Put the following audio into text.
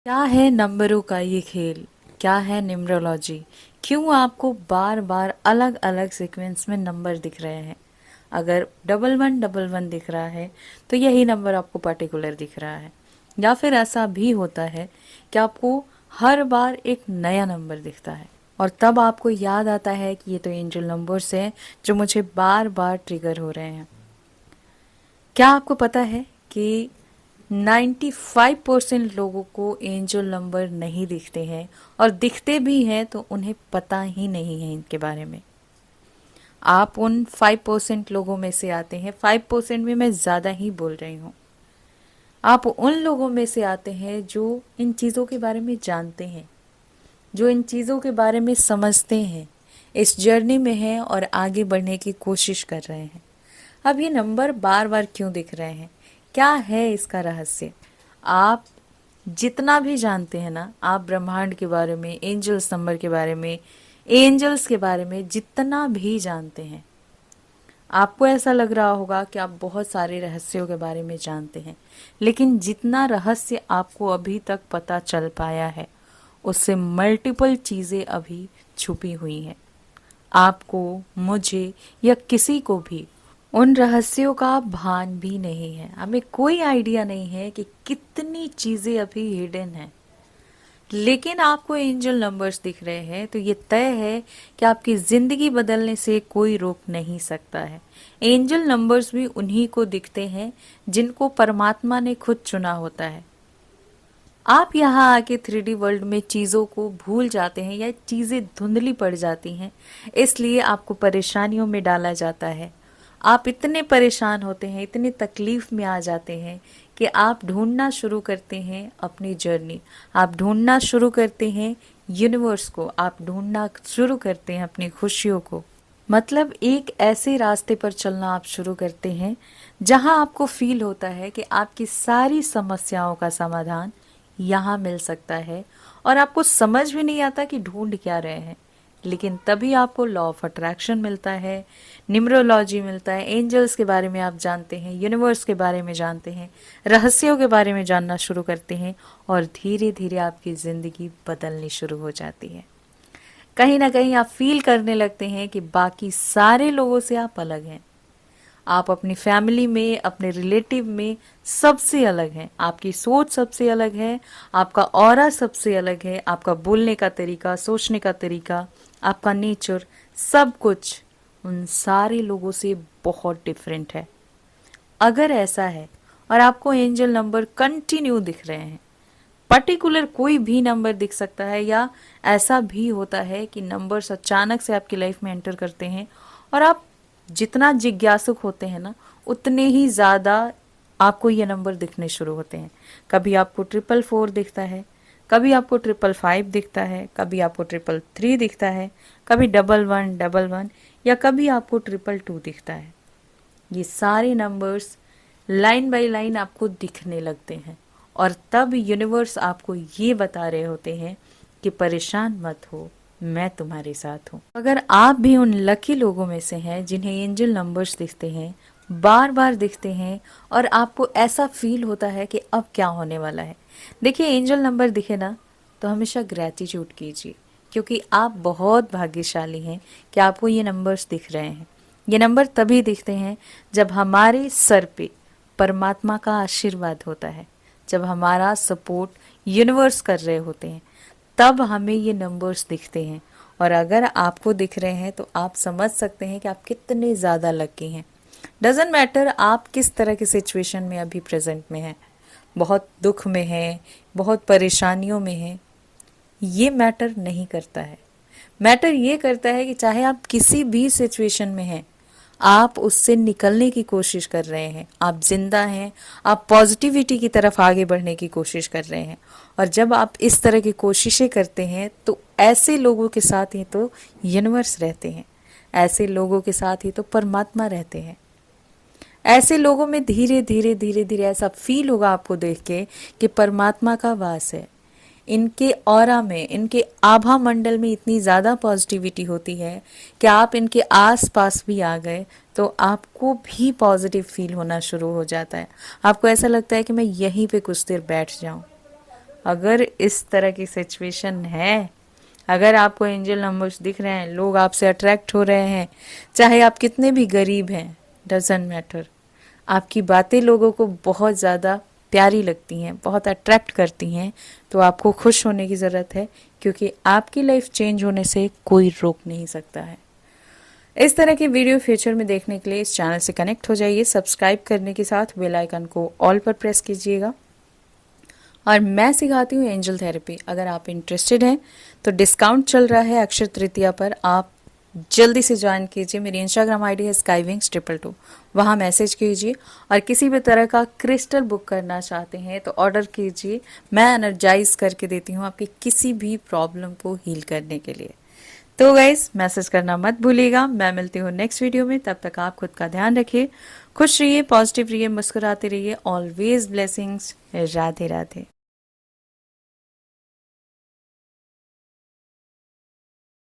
क्या है नंबरों का ये खेल? क्या है न्यूमरोलॉजी? क्यों आपको बार बार अलग अलग सीक्वेंस में नंबर दिख रहे हैं? अगर 1111 दिख रहा है तो यही नंबर आपको पर्टिकुलर दिख रहा है, या फिर ऐसा भी होता है कि आपको हर बार एक नया नंबर दिखता है और तब आपको याद आता है कि ये तो एंजल नंबर्स हैं जो मुझे बार बार ट्रिगर हो रहे हैं। क्या आपको पता है कि 95% लोगों को एंजल नंबर नहीं दिखते हैं, और दिखते भी हैं तो उन्हें पता ही नहीं है इनके बारे में। आप उन 5% लोगों में से आते हैं। 5% में मैं ज़्यादा ही बोल रही हूँ। आप उन लोगों में से आते हैं जो इन चीज़ों के बारे में जानते हैं, जो इन चीज़ों के बारे में समझते हैं, इस जर्नी में हैं और आगे बढ़ने की कोशिश कर रहे हैं। अब ये नंबर बार बार क्यों दिख रहे हैं? क्या है इसका रहस्य? आप जितना भी जानते हैं ना, आप ब्रह्मांड के बारे में, एंजल्स नंबर के बारे में, एंजल्स के बारे में जितना भी जानते हैं, आपको ऐसा लग रहा होगा कि आप बहुत सारे रहस्यों के बारे में जानते हैं, लेकिन जितना रहस्य आपको अभी तक पता चल पाया है उससे मल्टीपल चीज़ें अभी छुपी हुई हैं। आपको, मुझे या किसी को भी उन रहस्यों का भान भी नहीं है। हमें कोई आइडिया नहीं है कि कितनी चीज़ें अभी हिडन हैं। लेकिन आपको एंजल नंबर्स दिख रहे हैं तो ये तय है कि आपकी ज़िंदगी बदलने से कोई रोक नहीं सकता है। एंजल नंबर्स भी उन्हीं को दिखते हैं जिनको परमात्मा ने खुद चुना होता है। आप यहाँ आके 3D वर्ल्ड में चीज़ों को भूल जाते हैं या चीज़ें धुंधली पड़ जाती हैं, इसलिए आपको परेशानियों में डाला जाता है। आप इतने परेशान होते हैं, इतनी तकलीफ में आ जाते हैं कि आप ढूंढना शुरू करते हैं अपनी जर्नी। आप ढूंढना शुरू करते हैं यूनिवर्स को, आप ढूंढना शुरू करते हैं अपनी खुशियों को। मतलब एक ऐसे रास्ते पर चलना आप शुरू करते हैं जहां आपको फील होता है कि आपकी सारी समस्याओं का समाधान यहाँ मिल सकता है, और आपको समझ भी नहीं आता कि ढूंढ क्या रहे हैं। लेकिन तभी आपको लॉ ऑफ अट्रैक्शन मिलता है, न्यूमरोलॉजी मिलता है, एंजल्स के बारे में आप जानते हैं, यूनिवर्स के बारे में जानते हैं, रहस्यों के बारे में जानना शुरू करते हैं, और धीरे धीरे आपकी ज़िंदगी बदलनी शुरू हो जाती है। कहीं ना कहीं आप फील करने लगते हैं कि बाकी सारे लोगों से आप अलग हैं। आप अपनी फैमिली में, अपने रिलेटिव में सबसे अलग हैं। आपकी सोच सबसे अलग है, आपका ऑरा सबसे अलग है, आपका बोलने का तरीका, सोचने का तरीका, आपका नेचर, सब कुछ उन सारे लोगों से बहुत डिफरेंट है। अगर ऐसा है और आपको एंजल नंबर कंटिन्यू दिख रहे हैं, पर्टिकुलर कोई भी नंबर दिख सकता है, या ऐसा भी होता है कि नंबर्स अचानक से आपकी लाइफ में एंटर करते हैं और आप जितना जिज्ञासुक होते हैं ना, उतने ही ज़्यादा आपको ये नंबर दिखने शुरू होते हैं। कभी आपको 444 दिखता है, कभी आपको 555 दिखता है, कभी आपको 333 दिखता है, कभी 1111, या कभी आपको 222 दिखता है। ये सारे नंबर्स लाइन बाय लाइन आपको दिखने लगते हैं, और तब यूनिवर्स आपको ये बता रहे होते हैं कि परेशान मत हो, मैं तुम्हारे साथ हूँ। अगर आप भी उन लकी लोगों में से हैं जिन्हें एंजल नंबर्स दिखते हैं, बार बार दिखते हैं, और आपको ऐसा फील होता है कि अब क्या होने वाला है, देखिए एंजल नंबर दिखे ना तो हमेशा ग्रैटिट्यूड कीजिए, क्योंकि आप बहुत भाग्यशाली हैं कि आपको ये नंबर्स दिख रहे हैं। ये नंबर तभी दिखते हैं जब हमारे सर पे परमात्मा का आशीर्वाद होता है, जब हमारा सपोर्ट यूनिवर्स कर रहे होते हैं, तब हमें ये नंबर्स दिखते हैं। और अगर आपको दिख रहे हैं तो आप समझ सकते हैं कि आप कितने ज़्यादा लकी हैं। डजेंट मैटर आप किस तरह की सिचुएशन में अभी प्रेजेंट में हैं, बहुत दुख में हैं, बहुत परेशानियों में हैं, ये मैटर नहीं करता है। मैटर ये करता है कि चाहे आप किसी भी सिचुएशन में हैं, आप उससे निकलने की कोशिश कर रहे हैं, आप जिंदा हैं, आप पॉजिटिविटी की तरफ आगे बढ़ने की कोशिश कर रहे हैं। और जब आप इस तरह की कोशिशें करते हैं तो ऐसे लोगों के साथ ही तो यूनिवर्स रहते हैं, ऐसे लोगों के साथ ही तो परमात्मा रहते हैं। ऐसे लोगों में धीरे धीरे धीरे धीरे ऐसा फील होगा आपको देख के कि परमात्मा का वास है। इनके ऑरा में, इनके आभा मंडल में इतनी ज़्यादा पॉजिटिविटी होती है कि आप इनके आस पास भी आ गए तो आपको भी पॉजिटिव फील होना शुरू हो जाता है। आपको ऐसा लगता है कि मैं यहीं पे कुछ देर बैठ जाऊं। अगर इस तरह की सिचुएशन है, अगर आपको एंजल नंबर्स दिख रहे हैं, लोग आपसे अट्रैक्ट हो रहे हैं, चाहे आप कितने भी गरीब हैं, डजंट मैटर, आपकी बातें लोगों को बहुत ज़्यादा प्यारी लगती हैं, बहुत अट्रैक्ट करती हैं, तो आपको खुश होने की ज़रूरत है, क्योंकि आपकी लाइफ चेंज होने से कोई रोक नहीं सकता है। इस तरह की वीडियो फ्यूचर में देखने के लिए इस चैनल से कनेक्ट हो जाइए। सब्सक्राइब करने के साथ बेल आइकन को ऑल पर प्रेस कीजिएगा। और मैं सिखाती हूँ एंजल थेरेपी। अगर आप इंटरेस्टेड हैं तो डिस्काउंट चल रहा है अक्षय तृतीया पर, आप जल्दी से ज्वाइन कीजिए। मेरी इंस्टाग्राम आईडी है skywings222, वहाँ मैसेज कीजिए। और किसी भी तरह का क्रिस्टल बुक करना चाहते हैं तो ऑर्डर कीजिए, मैं एनर्जाइज करके देती हूँ आपकी किसी भी प्रॉब्लम को हील करने के लिए। तो गाइस, मैसेज करना मत भूलिएगा। मैं मिलती हूँ नेक्स्ट वीडियो में, तब तक आप खुद का ध्यान रखिए, खुश रहिए, पॉजिटिव रहिए, मुस्कुराते रहिए। Always blessings. राधे राधे।